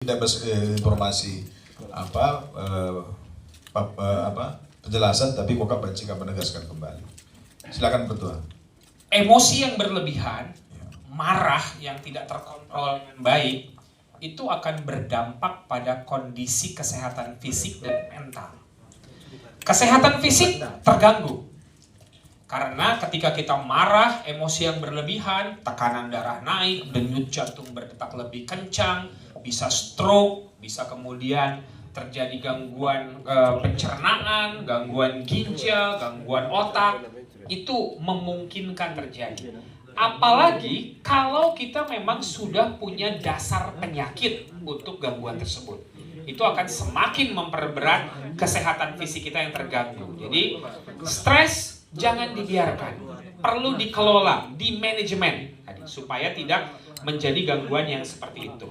dapat informasi penjelasan, tapi kok Bancika menegaskan kembali. Silakan Ketua. Emosi yang berlebihan, marah yang tidak terkontrol dengan baik, itu akan berdampak pada kondisi kesehatan fisik dan mental. Kesehatan fisik terganggu. Karena ketika kita marah, emosi yang berlebihan, tekanan darah naik, denyut jantung berdetak lebih kencang, bisa stroke, bisa kemudian terjadi gangguan pencernaan, gangguan ginjal, gangguan otak, itu memungkinkan terjadi. Apalagi kalau kita memang sudah punya dasar penyakit untuk gangguan tersebut. Itu akan semakin memperberat kesehatan fisik kita yang terganggu. Jadi stres jangan dibiarkan, perlu dikelola, di manajemen supaya tidak menjadi gangguan yang seperti itu.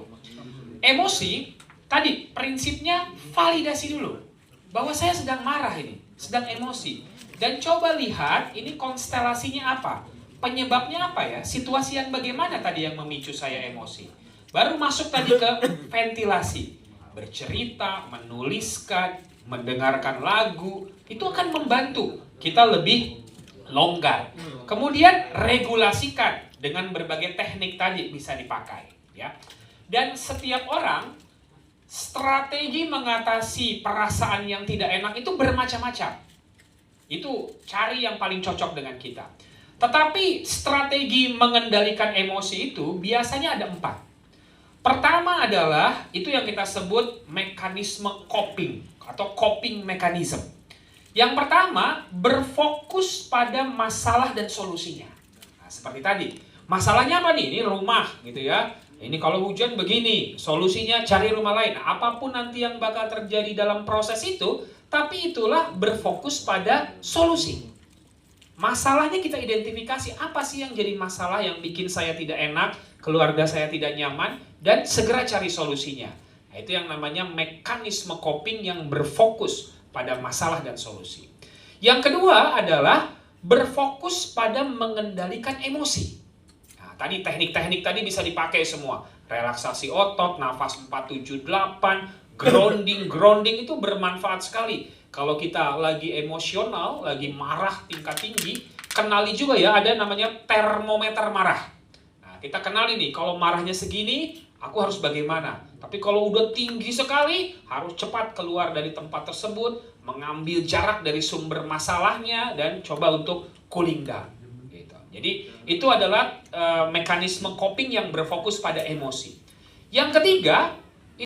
Emosi, tadi prinsipnya validasi dulu bahwa saya sedang marah ini, sedang emosi, dan coba lihat ini konstelasinya apa, penyebabnya apa ya, situasi yang bagaimana tadi yang memicu saya emosi. Baru masuk tadi ke ventilasi, bercerita, menuliskan, mendengarkan lagu, itu akan membantu kita lebih longgar. Kemudian regulasikan dengan berbagai teknik tadi bisa dipakai, ya. Dan setiap orang strategi mengatasi perasaan yang tidak enak itu bermacam-macam. Itu cari yang paling cocok dengan kita. Tetapi strategi mengendalikan emosi itu biasanya ada 4. Pertama adalah itu yang kita sebut mekanisme coping atau coping mechanism. Yang pertama, berfokus pada masalah dan solusinya. Nah, seperti tadi, masalahnya apa nih? Ini rumah gitu ya. Ini kalau hujan begini, solusinya cari rumah lain. Apapun nanti yang bakal terjadi dalam proses itu, tapi itulah berfokus pada solusi. Masalahnya kita identifikasi, apa sih yang jadi masalah yang bikin saya tidak enak, keluarga saya tidak nyaman, dan segera cari solusinya. Nah, itu yang namanya mekanisme coping yang berfokus pada masalah dan solusi. Yang kedua adalah berfokus pada mengendalikan emosi. Nah, tadi teknik-teknik tadi bisa dipakai semua. Relaksasi otot, nafas 478, grounding itu bermanfaat sekali. Kalau kita lagi emosional, lagi marah tingkat tinggi, kenali juga ya ada namanya termometer marah. Nah, kita kenali nih, kalau marahnya segini, aku harus bagaimana. Tapi kalau udah tinggi sekali, harus cepat keluar dari tempat tersebut, mengambil jarak dari sumber masalahnya, dan coba untuk cooling down. Gitu. Jadi itu adalah mekanisme coping yang berfokus pada emosi. Yang ketiga,